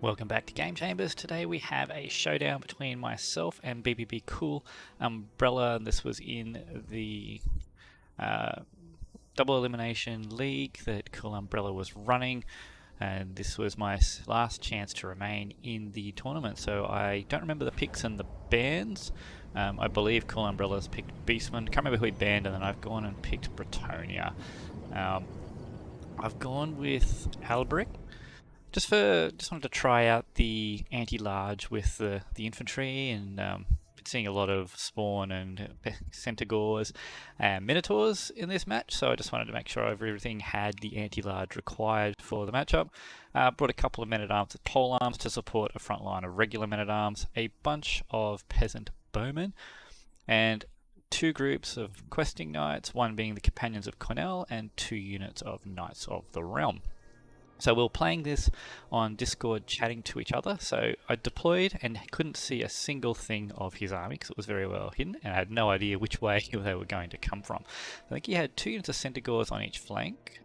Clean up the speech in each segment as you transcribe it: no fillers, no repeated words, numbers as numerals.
Welcome back to Game Chambers. Today we have a showdown between myself and BBB CoolUmbrella. This was in the double elimination league that CoolUmbrella was running, and this was my last chance to remain in the tournament. So I don't remember the picks and the bans. I believe CoolUmbrella's picked Beastmen. Can't remember who he banned, and then I've gone and picked Bretonnia. I've gone with Alberic. Just wanted to try out the anti-large with the infantry, and been seeing a lot of spawn and centaurs and minotaurs in this match, so I just wanted to make sure everything had the anti-large required for the matchup. Brought a couple of men-at-arms with polearms to support a front line of regular men-at-arms, a bunch of peasant bowmen, and two groups of questing knights, one being the Companions of Cornell and 2 units of Knights of the Realm. So we were playing this on Discord, chatting to each other. So I deployed and couldn't see a single thing of his army because it was very well hidden, and I had no idea which way they were going to come from. I think he had 2 units of centaurs on each flank.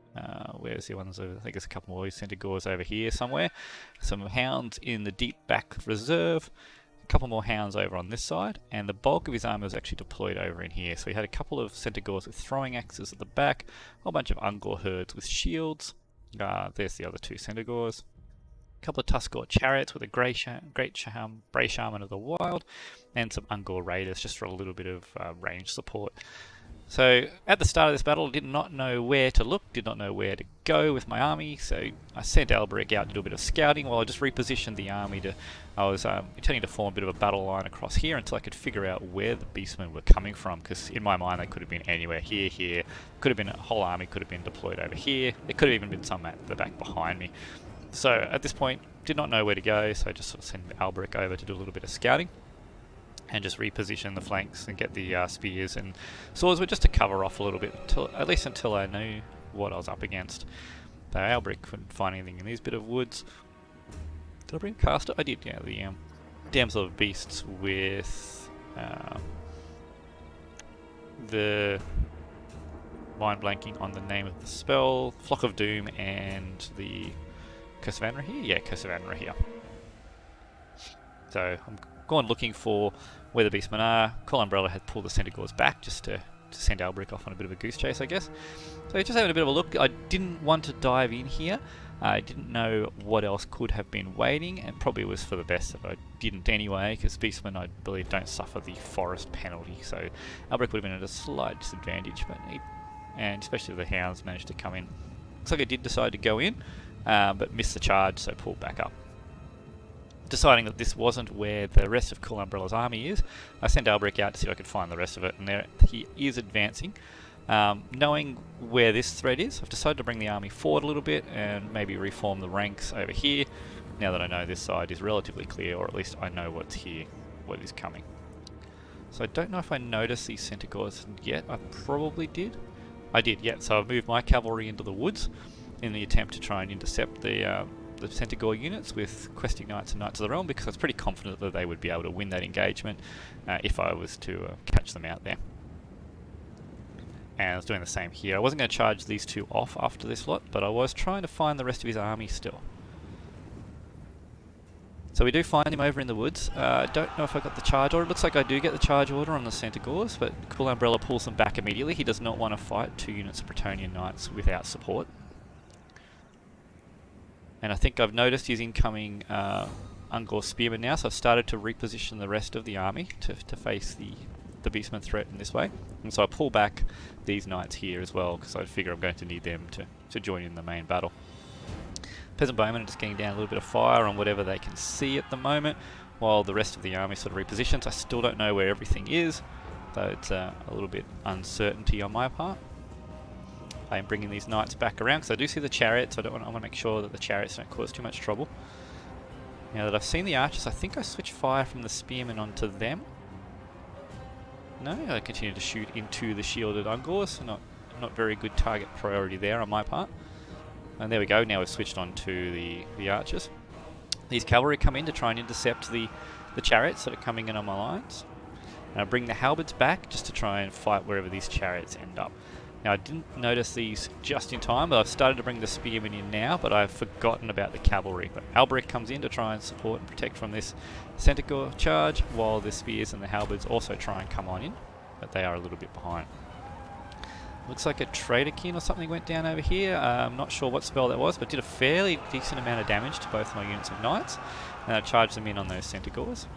Where's the ones over? I think there's a couple more centaurs over here somewhere. Some hounds in the deep back reserve. A couple more hounds over on this side, and the bulk of his army was actually deployed over in here. So he had a couple of centaurs with throwing axes at the back, a whole bunch of Ungor herds with shields. There's the other 2 centaurs. A couple of Tuskor chariots with a Bray-Shaman of the Wild, and some Ungor raiders just for a little bit of range support. So at the start of this battle, I did not know where to look, did not know where to go with my army, so I sent Alberic out to do a bit of scouting while I just repositioned the army. I was intending to form a bit of a battle line across here until I could figure out where the Beastmen were coming from, because in my mind they could have been anywhere. Here, could have been a whole army, could have been deployed over here. There could have even been some at the back behind me. So at this point, did not know where to go, so I just sort of sent Alberic over to do a little bit of scouting and just reposition the flanks and get the spears and swords, just to cover off a little bit, at least until I knew what I was up against. So Alberic couldn't find anything in these bit of woods. Did I bring a caster? I did, yeah, the Damsel of Beasts with the mind blanking on the name of the spell, Flock of Doom, and the Curse of Anra here? Yeah, Curse of Anra here. So I'm going looking for where the Beastmen are. CoolUmbrella had pulled the centaurs back just to send Alberic off on a bit of a goose chase, I guess. So just having a bit of a look. I didn't want to dive in here. I didn't know what else could have been waiting, and probably was for the best that I didn't anyway, because Beastmen, I believe, don't suffer the forest penalty. So Alberic would have been at a slight disadvantage, and especially if the hounds managed to come in. Looks like I did decide to go in, but missed the charge, so pulled back up. Deciding that this wasn't where the rest of CoolUmbrella's army is, I sent Alberic out to see if I could find the rest of it, and there he is advancing. Knowing where this thread is, I've decided to bring the army forward a little bit and maybe reform the ranks over here, now that I know this side is relatively clear, or at least I know what's here, what is coming. So I don't know if I noticed these centaurs yet. I probably did. I did, yeah. So I've moved my cavalry into the woods in the attempt to try and intercept the centaur units with questing knights and Knights of the Realm, because I was pretty confident that they would be able to win that engagement if I was to catch them out there. And I was doing the same here. I wasn't going to charge these 2 off after this lot, but I was trying to find the rest of his army still. So we do find him over in the woods. I don't know if I got the charge order. It looks like I do get the charge order on the centaurs, but CoolUmbrella pulls them back immediately. He does not want to fight 2 units of Bretonnian knights without support. And I think I've noticed his incoming Ungor spearmen now, so I've started to reposition the rest of the army to face the Beastmen threat in this way. And so I pull back these knights here as well, because I figure I'm going to need them to join in the main battle. Peasant bowmen are just getting down a little bit of fire on whatever they can see at the moment, while the rest of the army sort of repositions. I still don't know where everything is, so it's a little bit uncertainty on my part. I am bringing these knights back around because I do see the chariots. I want to make sure that the chariots don't cause too much trouble. Now that I've seen the archers, I think I switched fire from the spearmen onto them. No, I continue to shoot into the shielded Ungors, so not very good target priority there on my part. And there we go, now we've switched on to the archers. These cavalry come in to try and intercept the chariots that are coming in on my lines. And I bring the halberds back just to try and fight wherever these chariots end up. Now, I didn't notice these just in time, but I've started to bring the spearmen in now, but I've forgotten about the cavalry. But Alberic comes in to try and support and protect from this Centaur charge, while the spears and the halberds also try and come on in, but they are a little bit behind. Looks like a Traderkin or something went down over here. I'm not sure what spell that was, but did a fairly decent amount of damage to both my units of knights, and I charged them in on those Centaurs.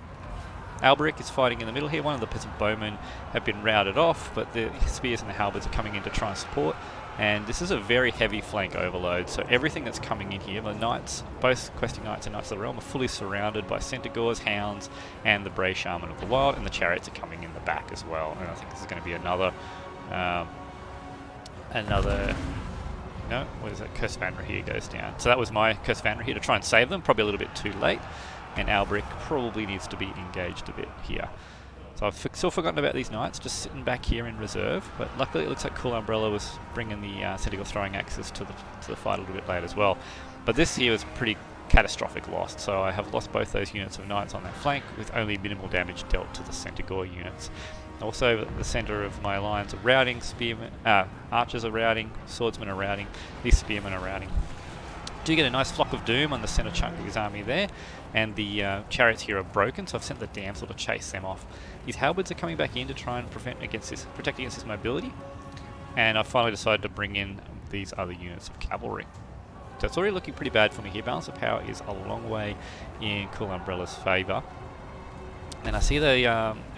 Alberic is fighting in the middle here. One of the peasant bowmen have been routed off, but the spears and the halberds are coming in to try and support. And this is a very heavy flank overload, so everything that's coming in here, the knights, both questing knights and knights of the realm, are fully surrounded by Centaurs, hounds, and the Bray-Shaman of the wild, and the chariots are coming in the back as well. And I think this is going to be another, no, what is that? Curse of Anra here goes down. So that was my Curse of Anra here to try and save them, probably a little bit too late. And Alberic probably needs to be engaged a bit here. So I've still forgotten about these knights, just sitting back here in reserve. But luckily it looks like CoolUmbrella was bringing the Centaur throwing axes to the fight a little bit late as well. But this here was pretty catastrophic loss. So I have lost both those units of knights on that flank with only minimal damage dealt to the Centaur units. Also, the centre of my lines are routing, spearmen, archers are routing, swordsmen are routing, these spearmen are routing. Do get a nice flock of doom on the centre chunk of his army there, and the chariots here are broken, so I've sent the damsel to chase them off. His halberds are coming back in to try and protect against this mobility, and I've finally decided to bring in these other units of cavalry. So it's already looking pretty bad for me here. Balance of power is a long way in CoolUmbrella's favour. And I see the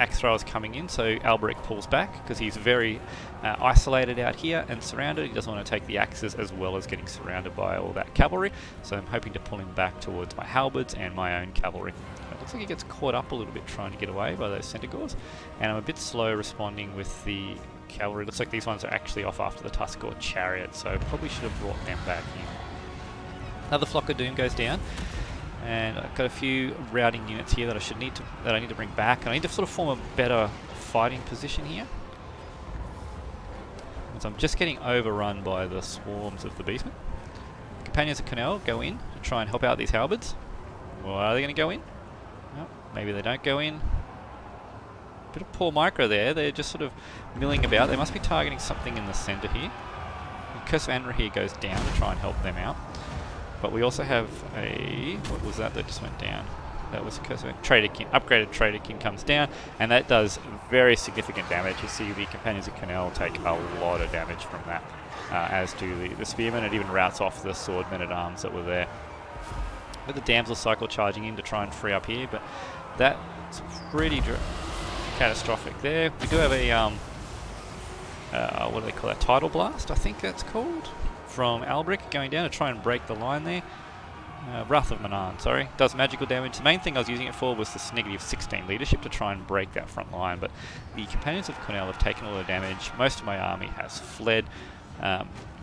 axe throwers coming in, so Alberic pulls back because he's very isolated out here and surrounded. He doesn't want to take the axes as well as getting surrounded by all that cavalry, so I'm hoping to pull him back towards my halberds and my own cavalry. It looks like he gets caught up a little bit trying to get away by those Centaurs, and I'm a bit slow responding with the cavalry. Looks like these ones are actually off after the Tuskor chariot, so probably should have brought them back in. Another flock of doom goes down. And I've got a few routing units here that I need to bring back, and I need to sort of form a better fighting position here. So I'm just getting overrun by the swarms of the Beastmen. Companions of Cornell go in to try and help out these halberds. Well, are they going to go in? No, maybe they don't go in. Bit of poor micro there. They're just sort of milling about. They must be targeting something in the centre here. Curse of Anra here goes down to try and help them out. But we also have a... what was that just went down? That was a Curse of Traderkin. Upgraded Traderkin comes down, and that does very significant damage. You see the Companions of Cornell take a lot of damage from that, as do the Spearmen. It even routes off the Swordmen-at-Arms that were there. With the Damsel cycle charging in to try and free up here, but that's pretty catastrophic there. We do have a... what do they call that? Tidal Blast, I think that's called, from Alberic going down to try and break the line there. Wrath of Manan, sorry. Does magical damage. The main thing I was using it for was this -16 leadership to try and break that front line, but the Companions of Cornell have taken all the damage. Most of my army has fled.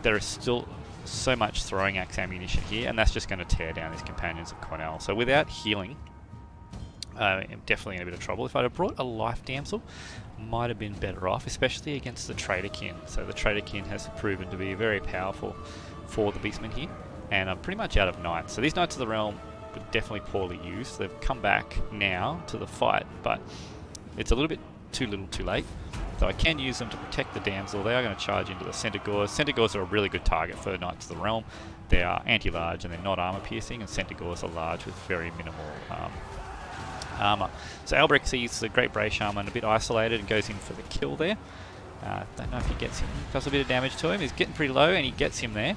There is still so much throwing axe ammunition here, and that's just going to tear down these Companions of Cornell. So without healing, I'm definitely in a bit of trouble. If I'd have brought a life damsel, might have been better off, especially against the Traderkin. So the Traderkin has proven to be very powerful for the Beastmen here, and I'm pretty much out of knights. So these Knights of the Realm were definitely poorly used. They've come back now to the fight, but it's a little bit too little too late. So I can use them to protect the damsel. They are going to charge into the Centaurs. Centaurs are a really good target for Knights of the Realm. They are anti-large and they're not armor piercing, and Centaurs are large with very minimal armor. So Alberic sees the Great Bray-Shaman a bit isolated and goes in for the kill there. Don't know if he gets him. Does a bit of damage to him. He's getting pretty low and he gets him there.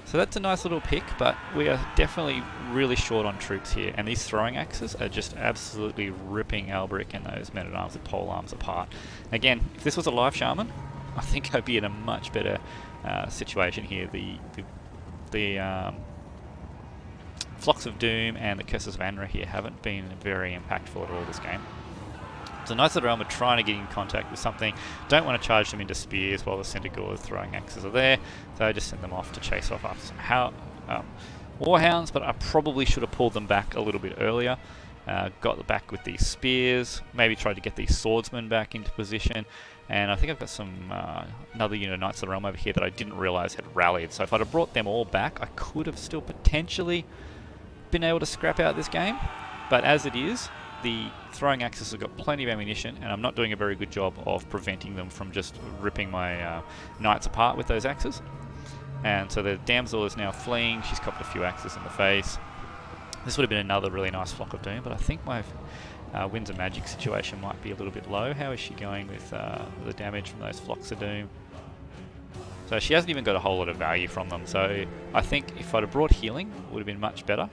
So that's a nice little pick, but we are definitely really short on troops here, and these throwing axes are just absolutely ripping Alberic and those men-at-arms and polearms apart. Again, if this was a live shaman, I think I'd be in a much better situation here. The Flocks of Doom and the Curses of Anra here haven't been very impactful at all this game. So Knights of the Realm are trying to get in contact with something. Don't want to charge them into spears while the Centaurs throwing axes are there. So I just send them off to chase off after some Warhounds, but I probably should have pulled them back a little bit earlier. Got the back with these spears. Maybe tried to get these swordsmen back into position. And I think I've got some another unit of Knights of the Realm over here that I didn't realise had rallied. So if I'd have brought them all back, I could have still potentially been able to scrap out this game. But as it is, the throwing axes have got plenty of ammunition, and I'm not doing a very good job of preventing them from just ripping my knights apart with those axes. And so the damsel is now fleeing. She's copped a few axes in the face. This would have been another really nice Flock of Doom, but I think my Winds of Magic situation might be a little bit low. How is she going with the damage from those Flocks of Doom? So she hasn't even got a whole lot of value from them, so I think if I'd have brought healing, it would have been much better.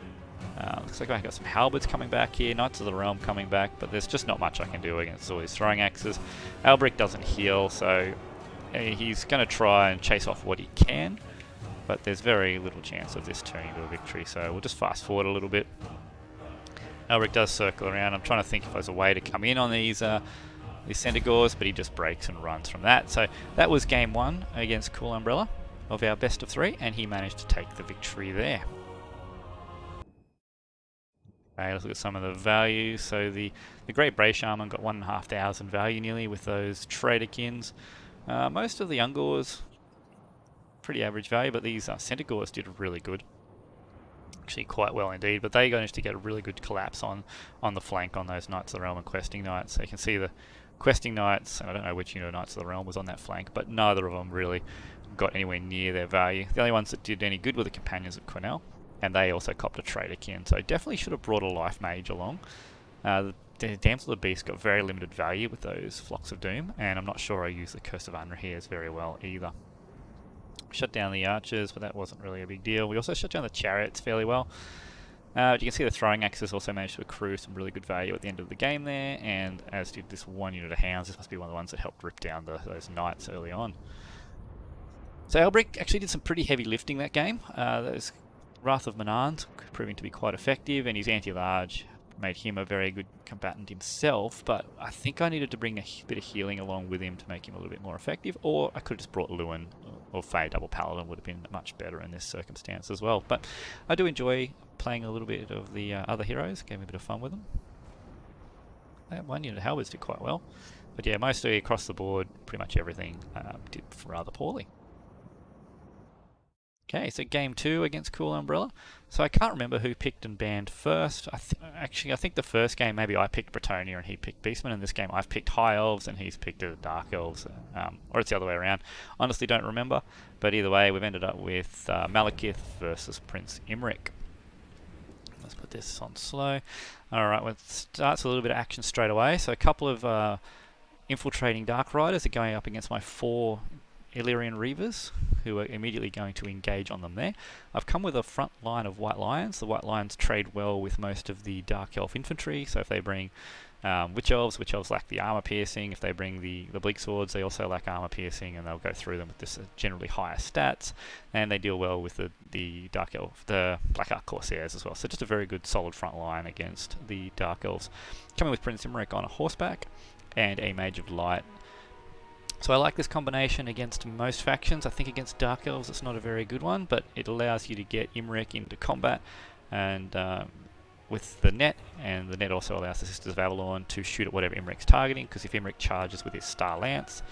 Looks like I've got some halberds coming back here, Knights of the Realm coming back, but there's just not much I can do against all these throwing axes. Alberic doesn't heal, so he's going to try and chase off what he can, but there's very little chance of this turning into a victory, so we'll just fast forward a little bit. Alberic does circle around. I'm trying to think if there's a way to come in on these Centaurs, but he just breaks and runs from that. So that was game 1 against CoolUmbrella of our best of 3, and he managed to take the victory there. Okay, let's look at some of the values. So the Great Bray-Shaman got 1,500 value nearly with those Traderkins. Most of the Ungors, pretty average value, but these Centaurs did really good. Actually quite well indeed, but they managed to get a really good collapse on the flank on those Knights of the Realm and Questing Knights. So you can see the Questing Knights, and I don't know which unit of Knights of the Realm was on that flank, but neither of them really got anywhere near their value. The only ones that did any good were the Companions of Cornell, and they also copped a Traderkin, so definitely should have brought a Life Mage along. The Damsel of the Beast got very limited value with those Flocks of Doom, and I'm not sure I used the Curse of Unrehears very well either. Shut down the archers, but that wasn't really a big deal. We also shut down the chariots fairly well. You can see the throwing axes also managed to accrue some really good value at the end of the game there, and as did this one unit of hounds. This must be one of the ones that helped rip down those knights early on. So Alberic actually did some pretty heavy lifting that game. Those Wrath of Manarn proving to be quite effective, and his anti-large made him a very good combatant himself, but I think I needed to bring a bit of healing along with him to make him a little bit more effective, or I could have just brought Lewin or Fey Double Paladin, would have been much better in this circumstance as well. But I do enjoy playing a little bit of the other heroes, gave me a bit of fun with them. That one unit of Halberds did quite well, but yeah, mostly across the board, pretty much everything did rather poorly. Okay, so game 2 against CoolUmbrella. So I can't remember who picked and banned first. I think the first game maybe I picked Bretonnia and he picked Beastmen. In this game I've picked High Elves and he's picked Dark Elves, or it's the other way around. Honestly don't remember, but either way we've ended up with Malekith versus Prince Imrik. Let's put this on slow. Alright, well, it starts with a little bit of action straight away. So a couple of infiltrating Dark Riders are going up against my 4 Illyrian Reavers, who are immediately going to engage on them there. I've come with a front line of White Lions. The White Lions trade well with most of the Dark Elf infantry, so if they bring Witch Elves lack the armor piercing. If they bring the Bleak Swords, they also lack armor piercing, and they'll go through them with this generally higher stats, and they deal well with the Dark Elf, the Black Ark Corsairs as well. So just a very good solid front line against the Dark Elves. Coming with Prince Imrik on a horseback, and a Mage of Light. So I like this combination against most factions. I think against Dark Elves it's not a very good one, but it allows you to get Imrik into combat and with the net, and the net also allows the Sisters of Avalon to shoot at whatever Imrik's targeting, because if Imrik charges with his Star Lance,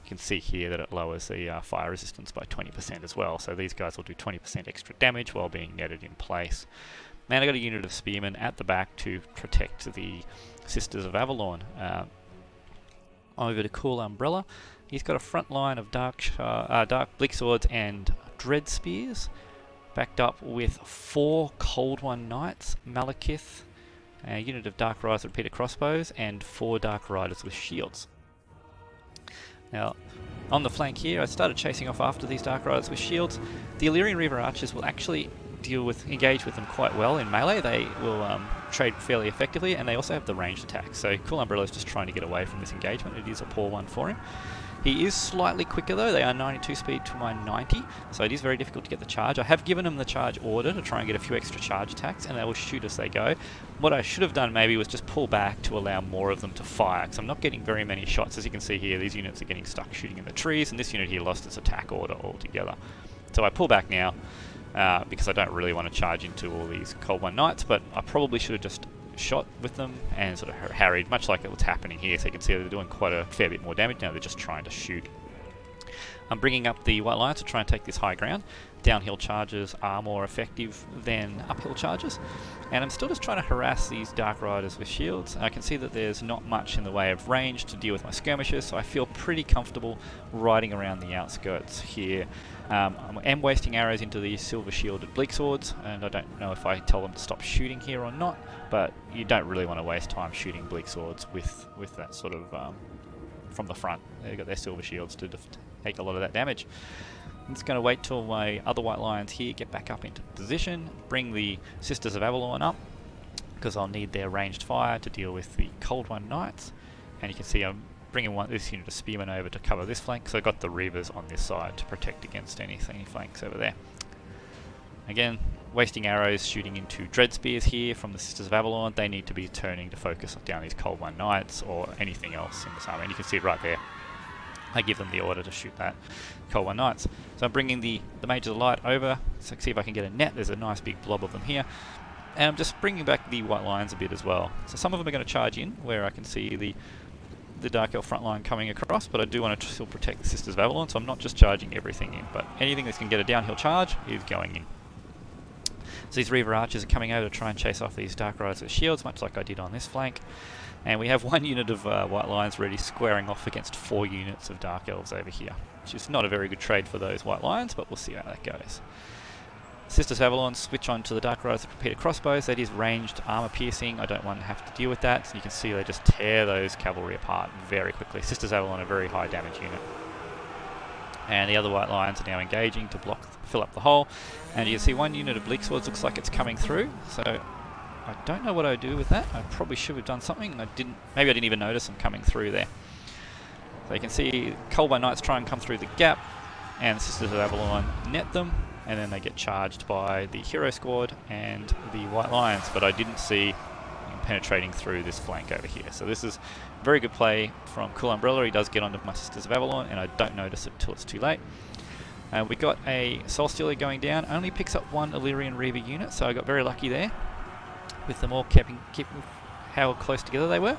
you can see here that it lowers the fire resistance by 20% as well. So these guys will do 20% extra damage while being netted in place. And I got a unit of Spearmen at the back to protect the Sisters of Avalon. Over to CoolUmbrella. He's got a front line of dark Bleak Swords and Dread Spears, backed up with 4 Cold One Knights, Malekith, a unit of Dark Riders with repeater crossbows, and 4 Dark Riders with shields. Now, on the flank here, I started chasing off after these Dark Riders with shields. The Illyrian Reaver Archers will actually engage with them quite well in melee. They will trade fairly effectively, and they also have the ranged attacks. So CoolUmbrella is just trying to get away from this engagement. It is a poor one for him. He is slightly quicker though. They are 92 speed to my 90, so it is very difficult to get the charge. I have given him the charge order to try and get a few extra charge attacks, and they will shoot as they go. What I should have done maybe was just pull back to allow more of them to fire, because I'm not getting very many shots. As you can see here, these units are getting stuck shooting in the trees, and this unit here lost its attack order altogether. So I pull back now, because I don't really want to charge into all these Cold One Knights, but I probably should have just shot with them and sort of harried, much like what's happening here. So you can see they're doing quite a fair bit more damage now. They're just trying to shoot. I'm bringing up the White Lions to try and take this high ground. Downhill charges are more effective than uphill charges, and I'm still just trying to harass these Dark Riders with shields. I can see that there's not much in the way of range to deal with my skirmishers, so I feel pretty comfortable riding around the outskirts here. I am wasting arrows into these silver shielded bleak swords, and I don't know if I tell them to stop shooting here or not, but you don't really want to waste time shooting bleak swords with that sort of from the front. They've got their silver shields to take a lot of that damage. I'm just going to wait till my other White Lions here get back up into position, bring the Sisters of Avalon up, because I'll need their ranged fire to deal with the Cold One Knights. And you can see I'm bringing this unit of Spearmen over to cover this flank, so I've got the Reavers on this side to protect against any flanks over there. Again, wasting arrows shooting into Dread Spears here from the Sisters of Avalon. They need to be turning to focus down these Cold One Knights or anything else in this army, and you can see it right there. I give them the order to shoot that Cold One Knights. So I'm bringing the Mages of Light over, so see if I can get a net. There's a nice big blob of them here. And I'm just bringing back the White Lions a bit as well. So some of them are going to charge in, where I can see the Dark Elf front line coming across, but I do want to still protect the Sisters of Avalon, so I'm not just charging everything in, but anything that can get a downhill charge is going in. So these Reaver Archers are coming over to try and chase off these Dark Riders with shields, much like I did on this flank. And we have one unit of White Lions ready squaring off against 4 units of Dark Elves over here, which is not a very good trade for those White Lions, but we'll see how that goes. Sisters of Avalon switch on to the Dark Riders with repeated crossbows. That is ranged armor piercing. I don't want to have to deal with that. So you can see they just tear those cavalry apart very quickly. Sisters of Avalon are a very high damage unit. And the other White Lions are now engaging to fill up the hole. And you can see one unit of Bleak Swords looks like it's coming through. So I don't know what I do with that. I probably should have done something. Maybe I didn't even notice them coming through there. So you can see Cold One Knights try and come through the gap, and the Sisters of Avalon net them, and then they get charged by the Hero Squad and the White Lions, but I didn't see penetrating through this flank over here. So this is very good play from CoolUmbrella. He does get onto my Sisters of Avalon, and I don't notice it till it's too late. We got a Soul Stealer going down, only picks up one Illyrian Reaver unit, so I got very lucky there with them all keeping how close together they were.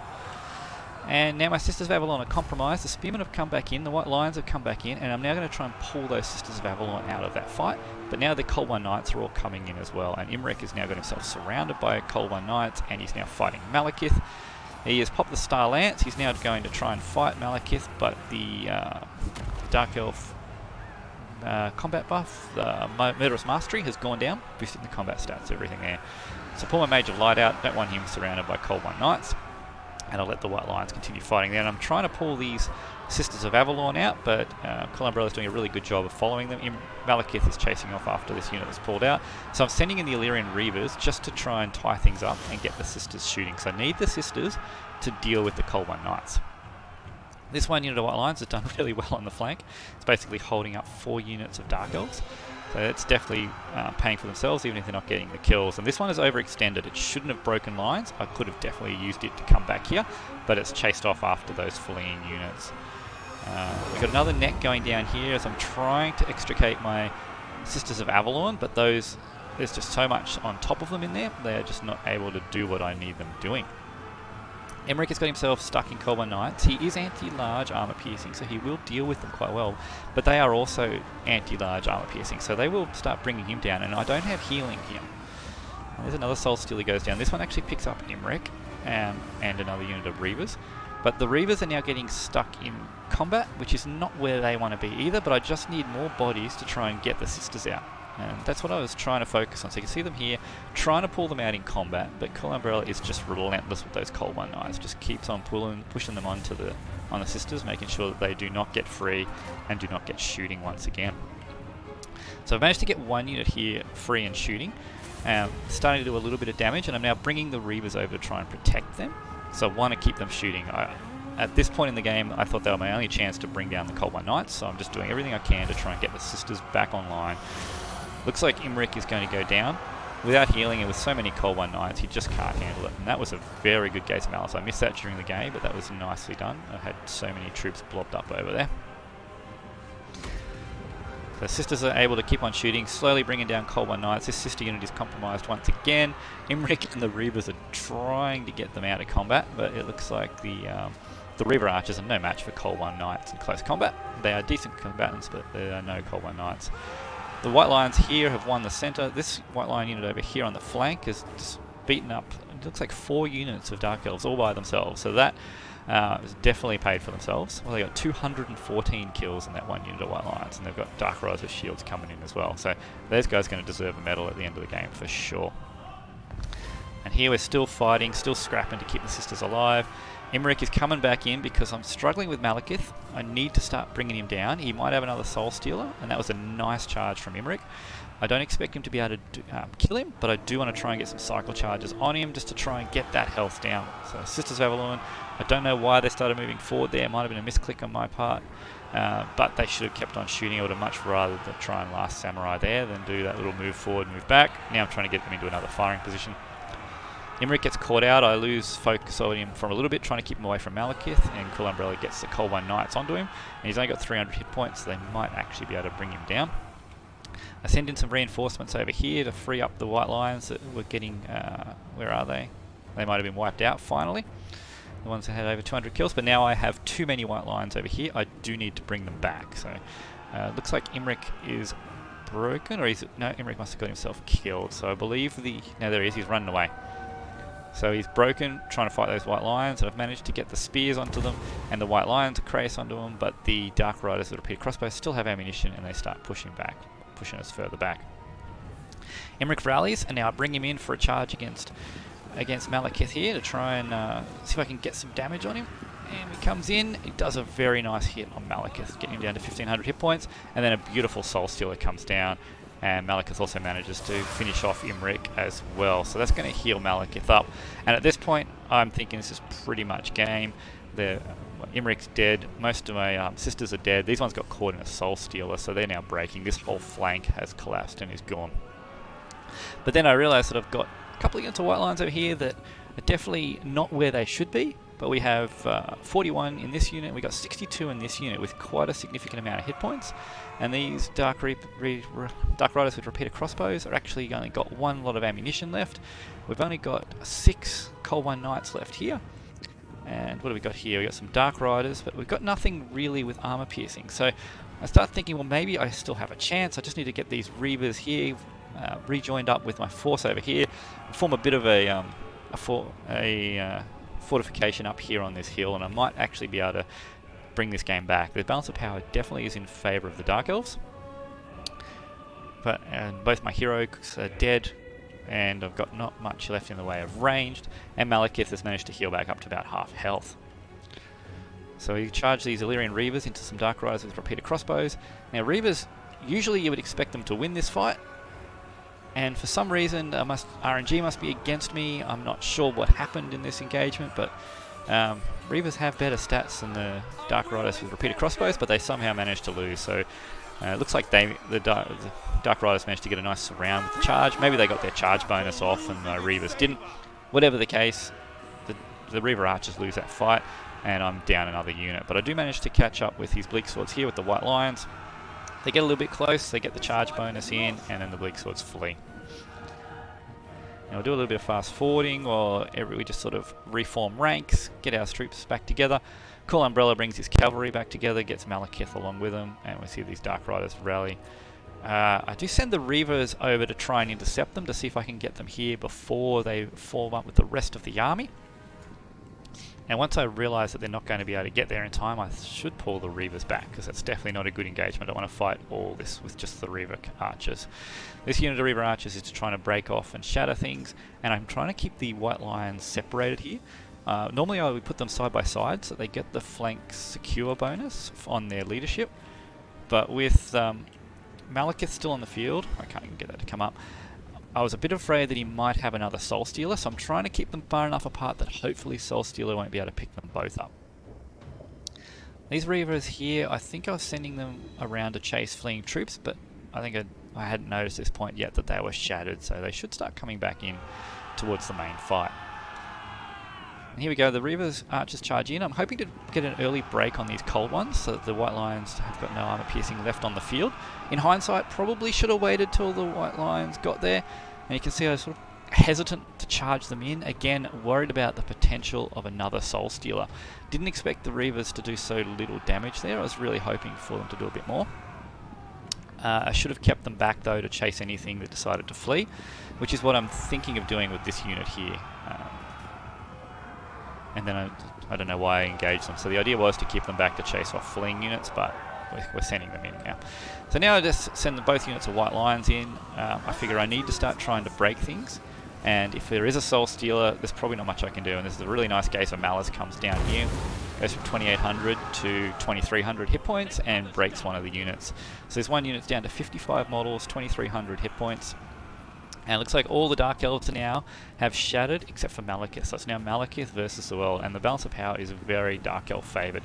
And now my Sisters of Avalon are compromised. The Spearmen have come back in, the White Lions have come back in, and I'm now going to try and pull those Sisters of Avalon out of that fight. But now the Cold One Knights are all coming in as well, and Imrik has now got himself surrounded by Cold One Knights, and he's now fighting Malekith. He has popped the Star Lance. He's now going to try and fight Malekith, but the Dark Elf combat buff, the Murderous Mastery, has gone down, boosting the combat stats, everything there. So pull my Mage of Light out, don't want him surrounded by Cold One Knights, and I'll let the White Lions continue fighting there. And I'm trying to pull these Sisters of Avalon out, but CoolUmbrella is doing a really good job of following them. Malekith is chasing off after this unit that's pulled out. So I'm sending in the Illyrian Reavers just to try and tie things up and get the Sisters shooting. So I need the Sisters to deal with the Cold One Knights. This one unit of White Lions has done really well on the flank. It's basically holding up 4 units of Dark Elves. So it's definitely paying for themselves, even if they're not getting the kills. And this one is overextended. It shouldn't have broken lines. I could have definitely used it to come back here, but it's chased off after those fleeing units. We've got another net going down here as I'm trying to extricate my Sisters of Avalon, but there's just so much on top of them in there, they're just not able to do what I need them doing. Imrik has got himself stuck in Cold One Knights. He is anti-large armor piercing, so he will deal with them quite well, but they are also anti-large armor piercing, so they will start bringing him down, and I don't have healing here. And there's another Soul Stealer goes down. This one actually picks up Imrik and another unit of Reavers, but the Reavers are now getting stuck in combat, which is not where they want to be either, but I just need more bodies to try and get the Sisters out. And that's what I was trying to focus on. So you can see them here, trying to pull them out in combat, but CoolUmbrella is just relentless with those Cold One Knights. Just keeps on pushing them on the Sisters, making sure that they do not get free and do not get shooting once again. So I've managed to get one unit here free and shooting, starting to do a little bit of damage, and I'm now bringing the Reavers over to try and protect them. So I want to keep them shooting. At this point in the game, I thought they were my only chance to bring down the Cold One Knights, so I'm just doing everything I can to try and get the Sisters back online. Looks like Imrik is going to go down. Without healing and with so many Cold One Knights, he just can't handle it. And that was a very good Gates of Malice. I missed that during the game, but that was nicely done. I had so many troops blobbed up over there. The Sisters are able to keep on shooting, slowly bringing down Cold One Knights. This sister unit is compromised once again. Imrik and the Reavers are trying to get them out of combat, but it looks like the The Reaver Archers are no match for Cold One Knights in close combat. They are decent combatants, but they are no Cold One Knights. The White Lions here have won the centre. This White Lion unit over here on the flank has just beaten up, it looks like 4 units of Dark Elves all by themselves. So that is definitely paid for themselves. Well, they got 214 kills in that one unit of White Lions, and they've got Dark Riders with shields coming in as well. So those guys are going to deserve a medal at the end of the game for sure. And here we're still fighting, still scrapping to keep the sisters alive. Imrik is coming back in because I'm struggling with Malekith. I need to start bringing him down. He might have another Soul Stealer, and that was a nice charge from Imrik. I don't expect him to be able to kill him, but I do want to try and get some cycle charges on him just to try and get that health down. So Sisters of Avalon, I don't know why they started moving forward there. It might have been a misclick on my part, but they should have kept on shooting. I would have much rather than try and last Samurai there than do that little move forward, move back. Now I'm trying to get them into another firing position. Imrik gets caught out. I lose focus on him for a little bit, trying to keep him away from Malekith, and CoolUmbrella gets the Cold One Knights onto him, and he's only got 300 hit points, so they might actually be able to bring him down. I send in some reinforcements over here to free up the White Lions that were getting, where are they? They might have been wiped out finally, the ones that had over 200 kills, but now I have too many White Lions over here. I do need to bring them back, so looks like Imrik is broken, or no, Imrik must have got himself killed, so I believe no, there he is, he's running away. So he's broken, trying to fight those White Lions, and I've managed to get the spears onto them, and the White Lions are crace onto them, but the Dark Riders with repeated crossbows still have ammunition, and they start pushing us further back. Imrik rallies, and now I bring him in for a charge against Malekith here to try and see if I can get some damage on him. And he comes in, he does a very nice hit on Malekith, getting him down to 1500 hit points, and then a beautiful Soul Stealer comes down, and Malekith also manages to finish off Imrik as well. So that's going to heal Malekith up. And at this point, I'm thinking this is pretty much game. Imrik's dead. Most of my sisters are dead. These ones got caught in a Soul Stealer, so they're now breaking. This whole flank has collapsed and is gone. But then I realised that I've got a couple of units of White Lions over here that are definitely not where they should be. But we have 41 in this unit, we got 62 in this unit with quite a significant amount of hit points. And these Dark Riders with repeated crossbows are actually only got one lot of ammunition left. We've only got 6 Cold One Knights left here. And what have we got here? We've got some Dark Riders, but we've got nothing really with armor piercing. So I start thinking, well, maybe I still have a chance. I just need to get these Reavers here rejoined up with my force over here, and form a bit of a fortification up here on this hill, and I might actually be able to bring this game back. The balance of power definitely is in favour of the Dark Elves, but both my heroes are dead, and I've got not much left in the way of ranged, and Malekith has managed to heal back up to about half health. So we charge these Illyrian Reavers into some Dark Riders with repeated crossbows. Now Reavers, usually you would expect them to win this fight, and for some reason RNG must be against me. I'm not sure what happened in this engagement, but Reavers have better stats than the Dark Riders with repeated crossbows, but they somehow managed to lose. So it looks like the Dark Riders managed to get a nice surround with the charge. Maybe they got their charge bonus off and the Reavers didn't. Whatever the case, the Reaver Archers lose that fight, and I'm down another unit. But I do manage to catch up with his Bleak Swords here with the White Lions. They get a little bit close, they get the charge bonus in, and then the Bleak Swords flee. Now we'll do a little bit of fast forwarding while we just sort of reform ranks, get our troops back together. CoolUmbrella brings his cavalry back together, gets Malekith along with him, and we see these Dark Riders rally. I do send the Reavers over to try and intercept them to see if I can get them here before they form up with the rest of the army. And once I realise that they're not going to be able to get there in time, I should pull the Reavers back, because that's definitely not a good engagement. I don't want to fight all this with just the Reaver Archers. This unit of Reaver Archers is trying to break off and shatter things, and I'm trying to keep the White Lions separated here. Normally I would put them side by side so they get the flank secure bonus on their leadership, but with Malekith still on the field, I can't even get that to come up, I was a bit afraid that he might have another Soul Stealer, so I'm trying to keep them far enough apart that hopefully Soul Stealer won't be able to pick them both up. These Reavers here, I think I was sending them around to chase fleeing troops, but I think I hadn't noticed at this point yet that they were shattered, so they should start coming back in towards the main fight. And here we go, the Reavers Archers charge in. I'm hoping to get an early break on these Cold Ones, so that the White Lions have got no armor piercing left on the field. In hindsight, probably should have waited till the White Lions got there. And you can see I sort of hesitant to charge them in. Again, worried about the potential of another Soul Stealer. Didn't expect the Reavers to do so little damage there. I was really hoping for them to do a bit more. I should have kept them back though to chase anything that decided to flee, which is what I'm thinking of doing with this unit here. And then I don't know why I engaged them. So the idea was to keep them back to chase off fleeing units, but we're sending them in now. So now I just send both units of White Lions in. I figure I need to start trying to break things. And if there is a Soul Stealer, there's probably not much I can do. And this is a really nice case where Malice comes down here, goes from 2800 to 2300 hit points and breaks one of the units. So this one unit's down to 55 models, 2300 hit points. And it looks like all the Dark Elves now have shattered except for Malekith. So it's now Malekith versus the world, and the balance of power is very Dark Elf favoured.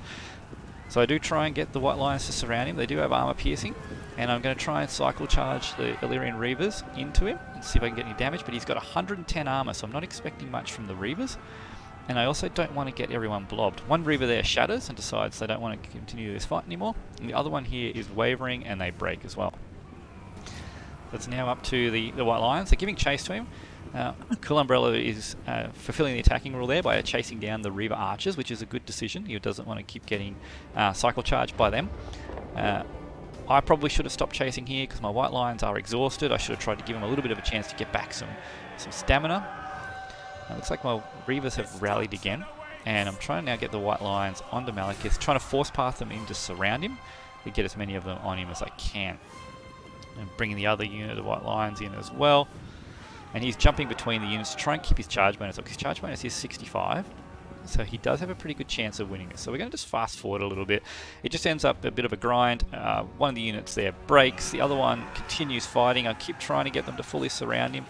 So I do try and get the White Lions to surround him. They do have armor piercing, and I'm going to try and cycle charge the Illyrian Reavers into him and see if I can get any damage, but he's got 110 armor, so I'm not expecting much from the Reavers. And I also don't want to get everyone blobbed. One Reaver there shatters and decides they don't want to continue this fight anymore, and the other one here is wavering and they break as well. So it's now up to the White Lions. They're giving chase to him. CoolUmbrella is fulfilling the attacking rule there by chasing down the Reaver Archers, which is a good decision. He doesn't want to keep getting cycle charged by them. I probably should have stopped chasing here because my White Lions are exhausted. I should have tried to give them a little bit of a chance to get back some stamina. It looks like my Reavers have rallied again, and I'm trying to now get the White Lions onto Malekith, trying to force path them in to surround him to get as many of them on him as I can. And bringing the other unit of White Lions in as well. And he's jumping between the units to try and keep his charge bonus up. His charge bonus is 65, so he does have a pretty good chance of winning this. So we're going to just fast forward a little bit. It just ends up a bit of a grind. One of the units there breaks, the other one continues fighting. I keep trying to get them to fully surround him,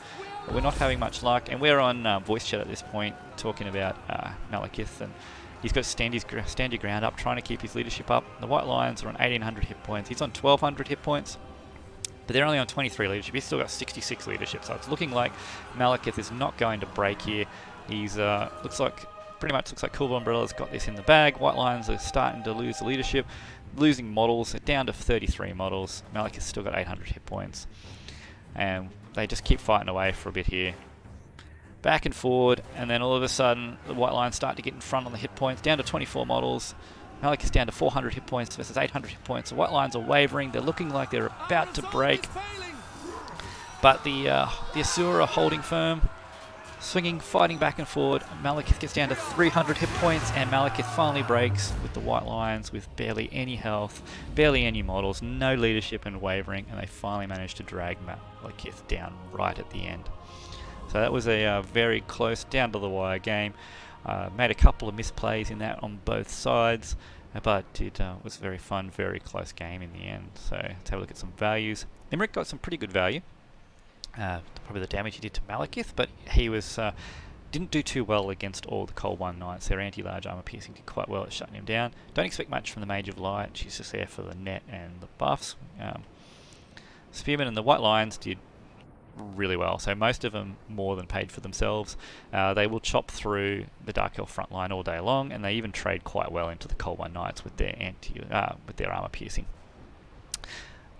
but we're not having much luck. And we're on voice chat at this point, talking about Malekith, and he's got to stand your ground up, trying to keep his leadership up. The White Lions are on 1800 hit points. He's on 1200 hit points. But they're only on 23 leadership. He's still got 66 leadership, so it's looking like Malekith is not going to break here. He's pretty much looks like CoolUmbrella's got this in the bag. White Lions are starting to lose the leadership, losing models. They're down to 33 models. Malekith's still got 800 hit points, and they just keep fighting away for a bit here. Back and forward, and then all of a sudden the White Lions start to get in front on the hit points, down to 24 models. Malekith's down to 400 hit points versus 800 hit points. The White Lions are wavering. They're looking like they're about to break. But the Asura are holding firm, swinging, fighting back and forward. Malekith gets down to 300 hit points, and Malekith finally breaks with the White Lions with barely any health, barely any models, no leadership and wavering, and they finally managed to drag Malekith down right at the end. So that was a very close, down-to-the-wire game. Made a couple of misplays in that on both sides, but it was a very fun, very close game in the end. So let's have a look at some values. Imrik got some pretty good value. Probably the damage he did to Malekith, but he was didn't do too well against all the Cold One Knights. Their anti-large armor piercing did quite well at shutting him down. Don't expect much from the Mage of Light. She's just there for the net and the buffs. Spearmen and the White Lions did really well, so most of them more than paid for themselves. They will chop through the Dark Elf front line all day long, and they even trade quite well into the Cold One Knights with their armor piercing.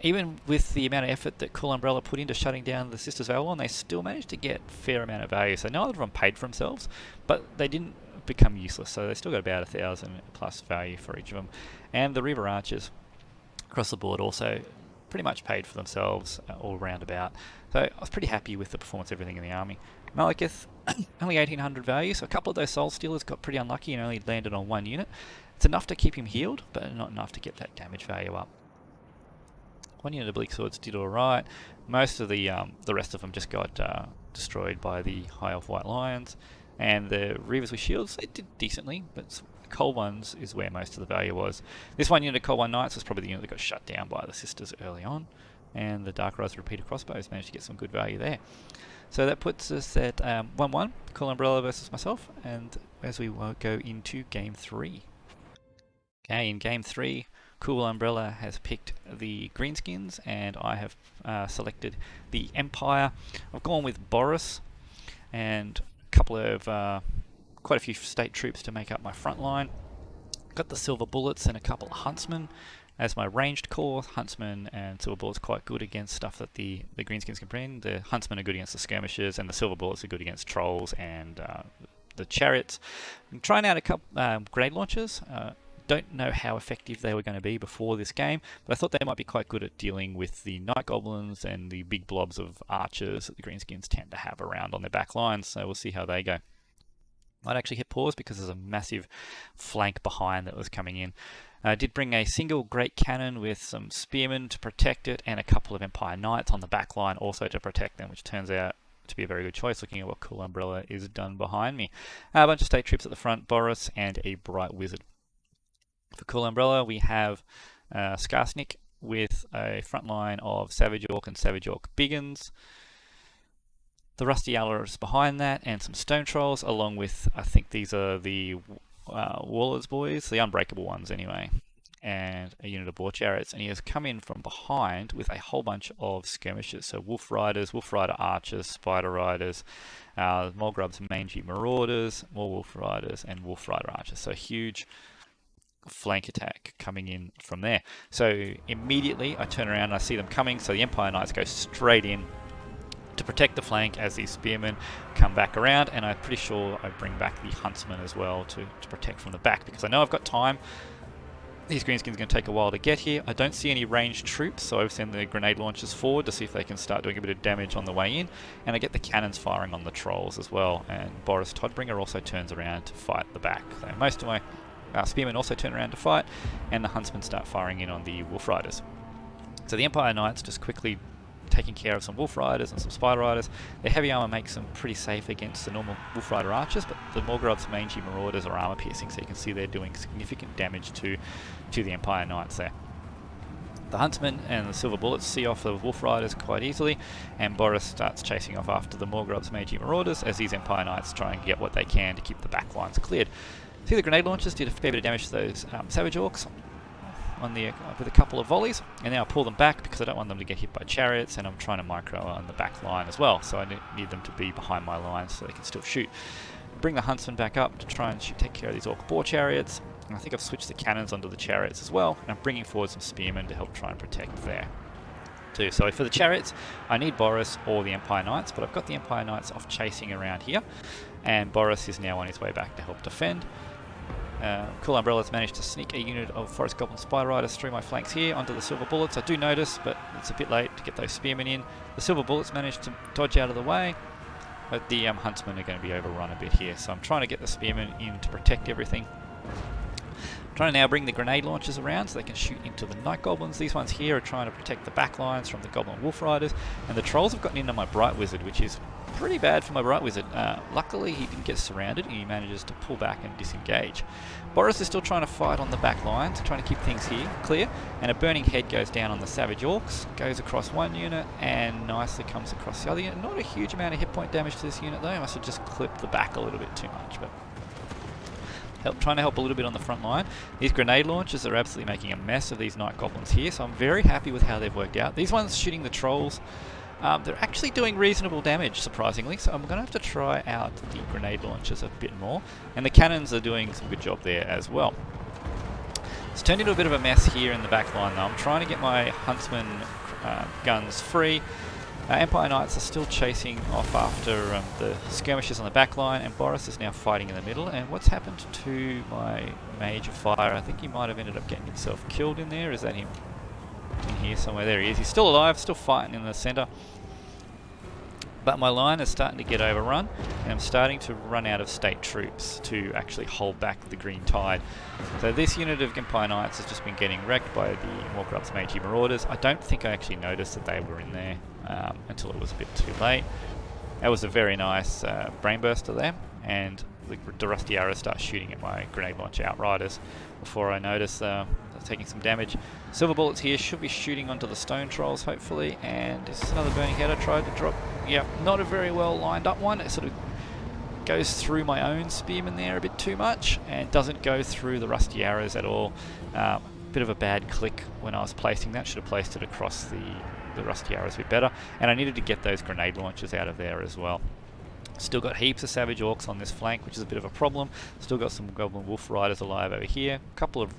Even with the amount of effort that CoolUmbrella put into shutting down the Sisters of Avalon, they still managed to get a fair amount of value. So neither of them paid for themselves, but they didn't become useless, so they still got about 1,000 plus value for each of them. And the Reaver Archers across the board also pretty much paid for themselves all round about. So I was pretty happy with the performance of everything in the army. Malekith, only 1800 value, so a couple of those Soul Stealers got pretty unlucky and only landed on one unit. It's enough to keep him healed, but not enough to get that damage value up. One unit of Bleak Swords did alright. Most of the rest of them just got destroyed by the High Elf White Lions. And the Reavers with Shields, they did decently, but Cold Ones is where most of the value was. This one unit of Cold One Knights was probably the unit that got shut down by the Sisters early on, and the Dark Rise Repeater Crossbows managed to get some good value there. So that puts us at 1-1, CoolUmbrella versus myself, and as we go into Game 3. Okay, in Game 3, CoolUmbrella has picked the Greenskins, and I have selected the Empire. I've gone with Boris, and a couple of quite a few state troops to make up my front line. Got the Silver Bullets and a couple of Huntsmen, As my ranged core, Huntsman and Silver Bullets quite good against stuff that the Greenskins can bring. The Huntsmen are good against the skirmishers, and the Silver Bullets are good against trolls and the chariots. I'm trying out a couple grenade launchers. Don't know how effective they were going to be before this game, but I thought they might be quite good at dealing with the night goblins and the big blobs of archers that the Greenskins tend to have around on their back lines, so we'll see how they go. Might actually hit pause because there's a massive flank behind that was coming in. I did bring a single great cannon with some spearmen to protect it and a couple of Empire Knights on the back line also to protect them, which turns out to be a very good choice looking at what CoolUmbrella is done behind me. A bunch of state troops at the front, Boris and a Bright Wizard. For CoolUmbrella we have Skarsnik with a front line of Savage Orc and Savage Orc Biggins. The Rusty Alers behind that and some Stone Trolls along with, I think these are the Warlords boys, the unbreakable ones anyway, and a unit of Boar Chariots, and he has come in from behind with a whole bunch of skirmishers, so Wolf Riders, Wolf Rider Archers, Spider Riders, Mulgrub's Mangy Marauders, more Wolf Riders and Wolf Rider Archers, so huge flank attack coming in from there. So immediately I turn around and I see them coming, so the Empire Knights go straight in to protect the flank as these spearmen come back around, and I'm pretty sure I bring back the Huntsman as well to protect from the back because I know I've got time. These Greenskins are going to take a while to get here. I don't see any ranged troops, so I send the grenade launchers forward to see if they can start doing a bit of damage on the way in, and I get the cannons firing on the trolls as well, and Boris Todbringer also turns around to fight the back. So most of my spearmen also turn around to fight, and the Huntsmen start firing in on the Wolf Riders. So the Empire Knights just quickly taking care of some Wolf Riders and some Spider Riders. Their heavy armor makes them pretty safe against the normal Wolf Rider archers, but the Morgrub's Mangy Marauders are armor piercing, so you can see they're doing significant damage to the Empire Knights there. The Huntsmen and the Silver Bullets see off the Wolf Riders quite easily, and Boris starts chasing off after the Morgrub's Mangy Marauders as these Empire Knights try and get what they can to keep the back lines cleared. See, the grenade launchers did a fair bit of damage to those Savage Orcs on the with a couple of volleys, and now I pull them back because I don't want them to get hit by chariots, and I'm trying to micro on the back line as well, so I need them to be behind my lines so they can still shoot. Bring the Huntsman back up to try and take care of these Orc Boar Chariots, and I think I've switched the cannons onto the chariots as well, and I'm bringing forward some spearmen to help try and protect there too. So for the chariots I need Boris or the Empire Knights, but I've got the Empire Knights off chasing around here, and Boris is now on his way back to help defend. CoolUmbrella's managed to sneak a unit of Forest Goblin Spider Riders through my flanks here onto the Silver Bullets. I do notice, but it's a bit late to get those spearmen in. The Silver Bullets managed to dodge out of the way, but the Huntsmen are going to be overrun a bit here. So I'm trying to get the spearmen in to protect everything. I'm trying to now bring the grenade launchers around so they can shoot into the Night Goblins. These ones here are trying to protect the back lines from the Goblin Wolf Riders, and the Trolls have gotten into my Bright Wizard, which is pretty bad for my Bright Wizard. Luckily he didn't get surrounded and he manages to pull back and disengage. Boris is still trying to fight on the back lines, trying to keep things here clear, and a Burning Head goes down on the Savage Orcs, goes across one unit and nicely comes across the other unit. Not a huge amount of hit point damage to this unit though. I must have just clipped the back a little bit too much, but trying to help a little bit on the front line. These grenade launchers are absolutely making a mess of these Night Goblins here, so I'm very happy with how they've worked out. These ones shooting the trolls, they're actually doing reasonable damage, surprisingly, so I'm going to have to try out the grenade launchers a bit more, and the cannons are doing some good job there as well. It's turned into a bit of a mess here in the back line though. I'm trying to get my Huntsman guns free. Empire Knights are still chasing off after the skirmishers on the back line, and Boris is now fighting in the middle. And what's happened to my Mage of Fire? I think he might have ended up getting himself killed in there. Is that him? In here somewhere. There he is. He's still alive, still fighting in the center. But my line is starting to get overrun, and I'm starting to run out of state troops to actually hold back the Green Tide. So this unit of Empire Knights has just been getting wrecked by the Warcraft's Mangy Marauders. I don't think I actually noticed that they were in there until it was a bit too late. That was a very nice brain burster there, and the Rusty Arrow starts shooting at my Grenade Launch Outriders before I notice taking some damage. Silver Bullets here should be shooting onto the Stone Trolls hopefully, and this is another Burning Head I tried to drop. Yeah, not a very well lined up one. It sort of goes through my own spearmen there a bit too much and doesn't go through the Rusty Arrows at all. Bit of a bad click when I was placing that. Should have placed it across the Rusty Arrows a bit better, and I needed to get those grenade launchers out of there as well. Still got heaps of Savage Orcs on this flank, which is a bit of a problem. Still got some Goblin Wolf Riders alive over here. A couple of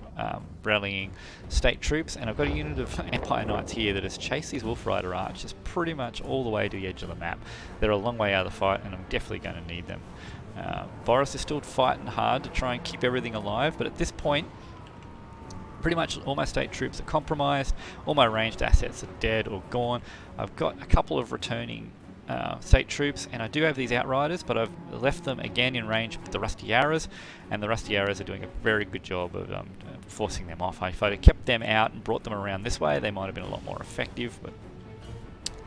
rallying State Troops, and I've got a unit of Empire Knights here that has chased these Wolf Rider archers pretty much all the way to the edge of the map. They're a long way out of the fight, and I'm definitely going to need them. Boris is still fighting hard to try and keep everything alive, but at this point, pretty much all my State Troops are compromised. All my ranged assets are dead or gone. I've got a couple of returning State Troops, and I do have these Outriders, but I've left them again in range with the Rusty Arrows, and the Rusty Arrows are doing a very good job of forcing them off. If I'd have kept them out and brought them around this way, they might have been a lot more effective, but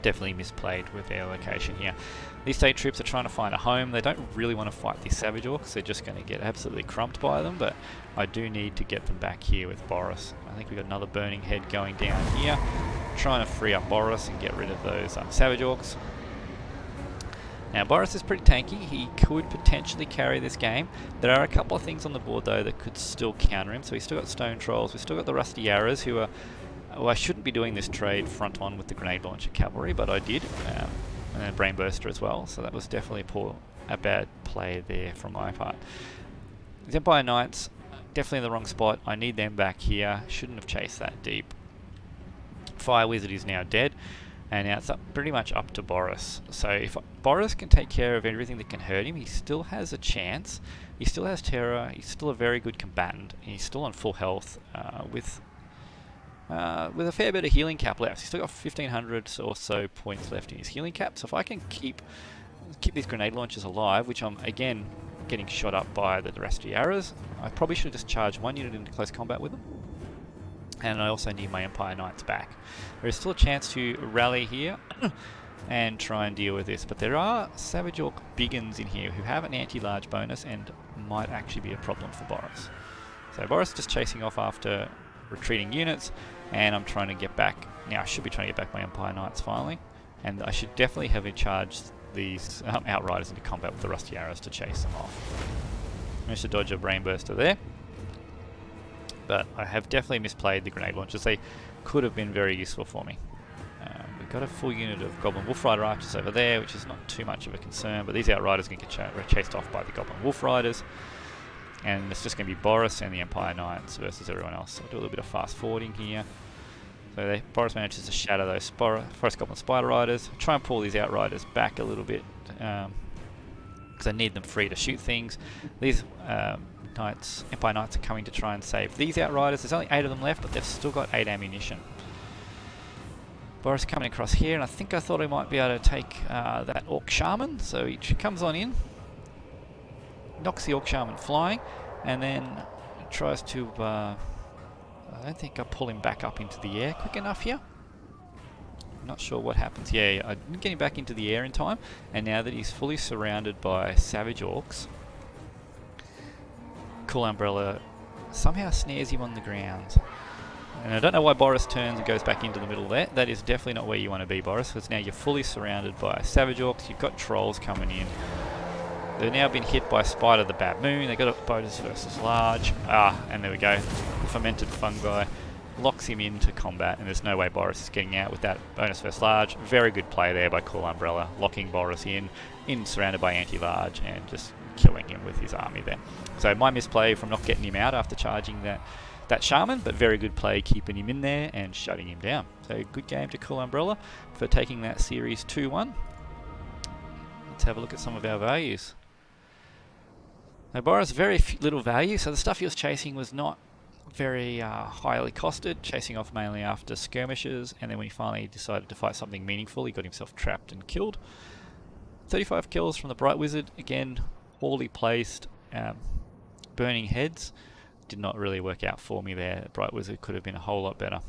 definitely misplayed with their location here. These State Troops are trying to find a home. They don't really want to fight these Savage Orcs. They're just going to get absolutely crumped by them, but I do need to get them back here with Boris. I think we've got another Burning Head going down here, trying to free up Boris and get rid of those Savage Orcs. Now Boris is pretty tanky. He could potentially carry this game. There are a couple of things on the board though that could still counter him. So he's still got Stone Trolls. We've still got the Rusty Arrows, who are... Well, I shouldn't be doing this trade front on with the Grenade Launcher Cavalry, but I did. And then Brain Burster as well. So that was definitely a bad play there from my part. These Empire Knights, definitely in the wrong spot. I need them back here. Shouldn't have chased that deep. Fire Wizard is now dead. And now it's pretty much up to Boris. So if Boris can take care of everything that can hurt him, he still has a chance. He still has terror. He's still a very good combatant. He's still on full health with a fair bit of healing cap left. He's still got 1,500 or so points left in his healing cap. So if I can keep these grenade launchers alive, which I'm again getting shot up by the Rusty Arrows, I probably should have just charged one unit into close combat with them. And I also need my Empire Knights back. There is still a chance to rally here and try and deal with this, but there are Savage Orc Biggins in here who have an anti-large bonus and might actually be a problem for Boris. So Boris just chasing off after retreating units, and I'm trying to get back. Now I should be trying to get back my Empire Knights finally, and I should definitely have charged these Outriders into combat with the Rusty Arrows to chase them off. Managed to dodge a Brain Burster there. But I have definitely misplayed the grenade launchers. They could have been very useful for me. We've got a full unit of Goblin Wolf Rider archers over there, which is not too much of a concern, but these Outriders are going to get chased off by the Goblin Wolf Riders. And it's just going to be Boris and the Empire Knights versus everyone else. So I'll do a little bit of fast forwarding here. So Boris manages to shatter those Forest Goblin Spider Riders. Try and pull these Outriders back a little bit, because I need them free to shoot things. These Empire Knights are coming to try and save these Outriders. There's only 8 of them left, but they've still got 8 ammunition. Boris coming across here, and I thought I might be able to take that Orc Shaman. So he comes on in, knocks the Orc Shaman flying, and then tries to... I don't think I pull him back up into the air quick enough here. Not sure what happens. Yeah, I didn't get him back into the air in time, and now that he's fully surrounded by Savage Orcs, CoolUmbrella somehow snares him on the ground. And I don't know why Boris turns and goes back into the middle there. That is definitely not where you want to be, Boris, because now you're fully surrounded by Savage Orcs. You've got Trolls coming in. They've now been hit by Spider the Baboon. They've got a bonus versus large. And there we go. The fermented fungi locks him into combat, and there's no way Boris is getting out with that bonus versus large. Very good play there by CoolUmbrella, locking Boris in surrounded by anti-large, and just killing him with his army there. So my misplay from not getting him out after charging that Shaman, but very good play keeping him in there and shutting him down. So good game to CoolUmbrella for taking that series 2-1. Let's have a look at some of our values. Now Boris, very little value, so the stuff he was chasing was not very highly costed, chasing off mainly after skirmishes, and then when he finally decided to fight something meaningful, he got himself trapped and killed. 35 kills from the Bright Wizard, again, poorly placed. Burning Heads did not really work out for me there. Bright Wizard could have been a whole lot better.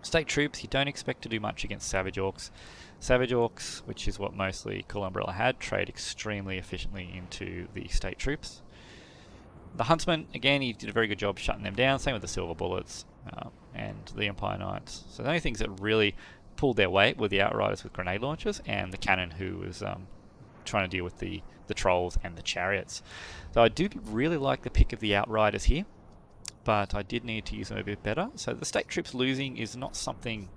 State Troops, you don't expect to do much against Savage Orcs. Savage Orcs, which is what mostly CoolUmbrella had, trade extremely efficiently into the State Troops. The Huntsman, again, he did a very good job shutting them down, same with the Silver Bullets and the Empire Knights. So the only things that really pulled their weight were the Outriders with grenade launchers and the Cannon, who was trying to deal with the Trolls and the Chariots. So I do really like the pick of the Outriders here, but I did need to use them a bit better. So the State Troops losing is not something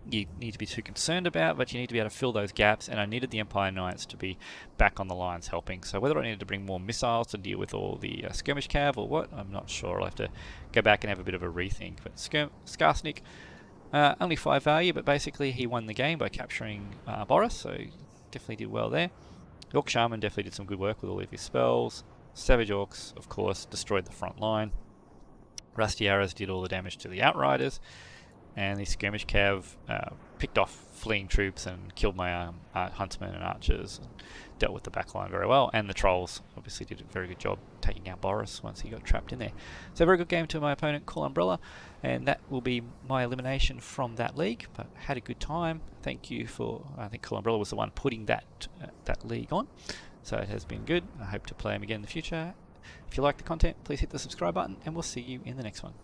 you need to be too concerned about, but you need to be able to fill those gaps, and I needed the Empire Knights to be back on the lines helping. So whether I needed to bring more missiles to deal with all the skirmish cav or what, I'm not sure. I'll have to go back and have a bit of a rethink. But Skarsnik, only 5 value, but basically he won the game by capturing Boris, so definitely did well there. Bray-Shaman definitely did some good work with all of his spells. Savage Orcs, of course, destroyed the front line. Rusty Arrows did all the damage to the Outriders. And the skirmish cav picked off fleeing troops and killed my huntsmen and archers, and dealt with the backline very well. And the trolls obviously did a very good job taking out Boris once he got trapped in there. So a very good game to my opponent, CoolUmbrella, and that will be my elimination from that league. But had a good time. Thank you for. I think CoolUmbrella was the one putting that league on, so it has been good. I hope to play him again in the future. If you like the content, please hit the subscribe button, and we'll see you in the next one.